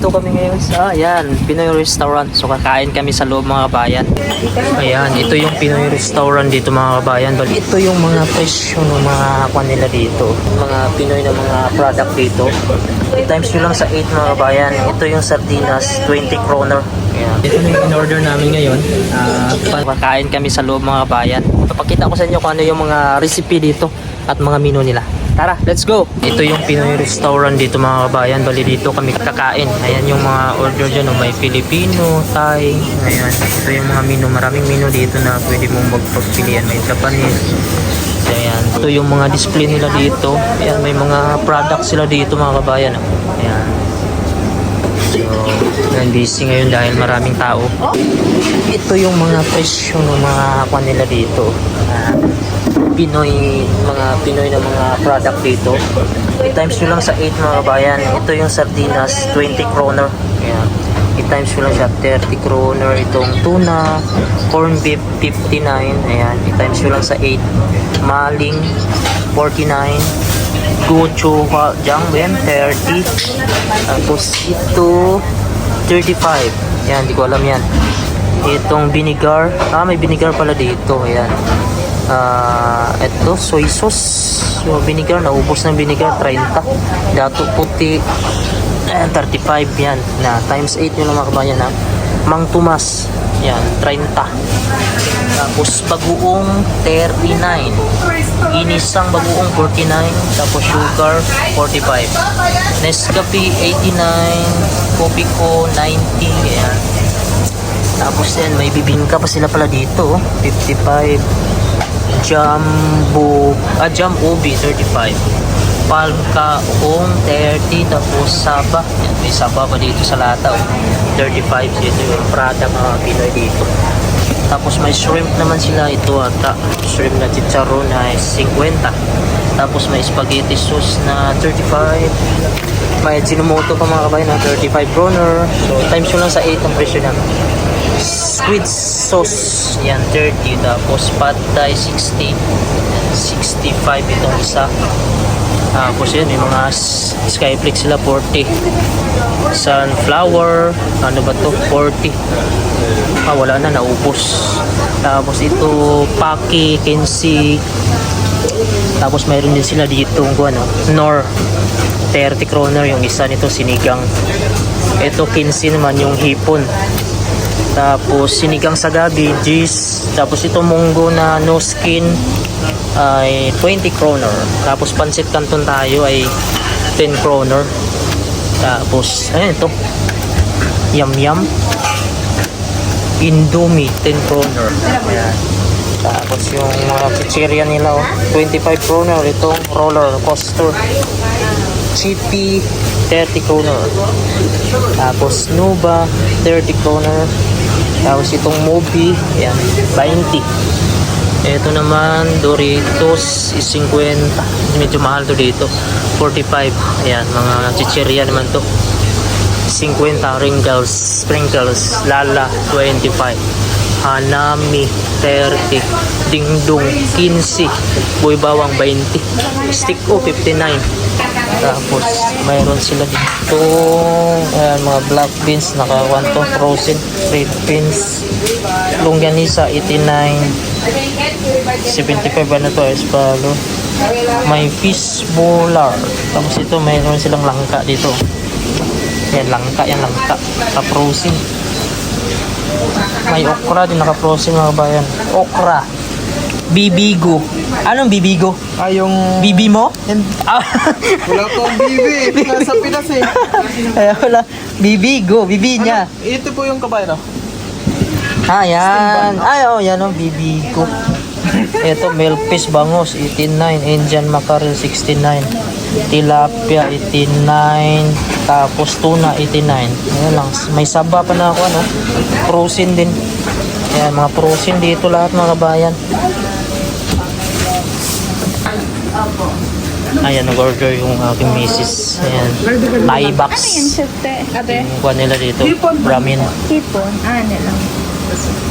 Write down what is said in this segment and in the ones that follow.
Nandito kami ngayon sa, ayan, Pinoy Restaurant. So kakain kami sa loob mga kabayan. Ayan, ito yung Pinoy Restaurant dito mga kabayan. Ito yung mga presyo ng mga kwan nila dito. Mga Pinoy na mga product dito. I-times nyo lang sa 8 mga kabayan. Ito yung sardinas, 20 kroner. Ayan. Ito na yung in-order namin ngayon. Kakain kami sa loob mga kabayan. Papakita ko sa inyo kung ano yung mga recipe dito at mga menu nila. Tara, let's go! Ito yung Pinoy Restaurant dito mga kabayan. Bali dito kami kakain. Ayan yung mga order dyan. May Filipino, Thai. Ayan. Ito yung mga menu. Maraming menu dito na pwede mong magpagpilian. May Japanese. Ayan. Ito yung mga display nila dito. Ayan, may mga products sila dito mga kabayan. Ayan. So, busy ngayon dahil maraming tao. Ito yung mga presyo ng mga kwan nila dito. Mga Pinoy na mga product dito. I-times nyo lang sa 8 mga kabayan. Ito yung sardinas, 20 kroner. Ayan. I-times nyo lang siya, 30 kroner. Itong tuna, corn beef, 59. Ayan. I-times nyo lang sa 8. Maling, 49. Gochujang, 30. Tapos ito, 35. Ayan, di ko alam yan. Itong vinegar. May vinegar pala dito. Ayan. Ito soy sauce, yung vinegar, naubos ng vinegar, 30. Dato puti, 35 yan na times 8 nyo lang mga kabayan ha. Mang Tomas yan, 30. Tapos bagoong 39, inisang bagoong 49, tapos sugar 45, Nescafe 89, Coffee Co 90. Yan. Tapos yan, may bibingka pa sila pala dito, 55. Jam Ubi 35, Palka Ong 30, tapos Saba. Yan, may Saba pa dito sa lata 35. So ito yung product mga Pinoy dito. Tapos may shrimp naman sila, ito ata shrimp na chicharon na 50. Tapos may spaghetti sauce na 35. May Ajinomoto pa mga kabayan na 35 kroner. So times yun lang sa 8 ang presyo naman. Squid sauce yan 30, tapos pad thai 60, 65 itong isa. Tapos yun, may mga skyflakes sila 40, sunflower ano ba to 40. Wala na, naubos. Tapos ito paki 15. Tapos mayroon din sila dito nor 30 kroner yung isa nito, sinigang. Ito 15 naman yung hipon. Tapos sinigang sa gabi, cheese. Tapos ito munggo na no skin ay 20 kroner. Tapos pancit canton tayo ay 10 kroner. Tapos ayun ito, yum yum Indomie 10 kroner. Ayan. Tapos yung mga chichirya nila 25 kroner. Itong roller coaster Chippy 30 kroner. Tapos Nuba 30 kroner. Tapos itong Mobi, ayan, 20. Ito naman, Doritos is 50. Medyo mahal to dito. 45. Ayan, mga chichirya naman to. 50. Sprinkles, Lala, 25. Hanami, 30. Dingdong, 15. Boy Bawang, 20. Stick O, 59. Tapos mayroon sila dito mga black beans, nakawan to, frozen red beans, longganisa 89, 75 ano to, espalo. May fish bolar. Tapos ito mayroon silang langka dito. Yan langka, naka-frozen. May okra din naka-frozen mga bayan. Okra. Bibigo. Anong bibigo? Yung bibi mo? wala pang bibi. Nasa Pinas eh. Wala. Bibigo. Bibi niya. Ito po yung kabayan. Yan. Yan o. Bibigo. Ito, milkfish bangos, 89. Indian mackerel, 69. Tilapia, 89. Tapos tuna, 89. Ayan lang. May saba pa na ako, frozen din. Ayan, mga frozen dito lahat mga kabayan. Ayan, nag-order yung aking misis. Ayan, Thai box. Ano yun, Chute? Ate? Yung kuha nila dito, ramen. Hipon? Ano lang?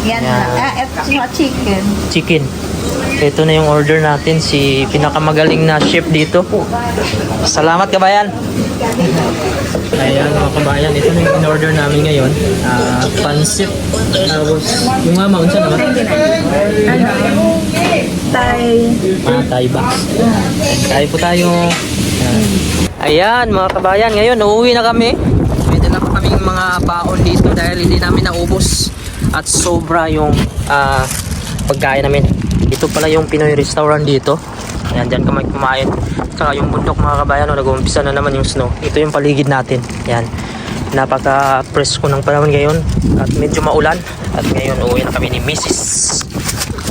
Yan Yan. na. Ito yung chicken. Chicken. Ito na yung order natin. Si pinakamagaling na chef dito. Salamat kabayan. Ayan mga kabayan. Ito na yung in-order namin ngayon. Pansit. Tapos yung mama, unsa naman? Ano? Thai. Thai box. Kain po tayo. Ayan mga kabayan. Ngayon, uuwi na kami. May dala pa kaming mga baon dito dahil hindi namin naubos. At sobra yung pagkain namin. Ito pala yung Pinoy restaurant dito. Ayan, dyan kami kumain. Saka yung bundok mga kabayan, nag-uumpisa na naman yung snow. Ito yung paligid natin. Ayan. Napaka-presko ng panahon ngayon. At medyo maulan. At ngayon, uuwi na kami ni Mrs.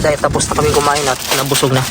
Dahil tapos na kami kumain at nabusog na.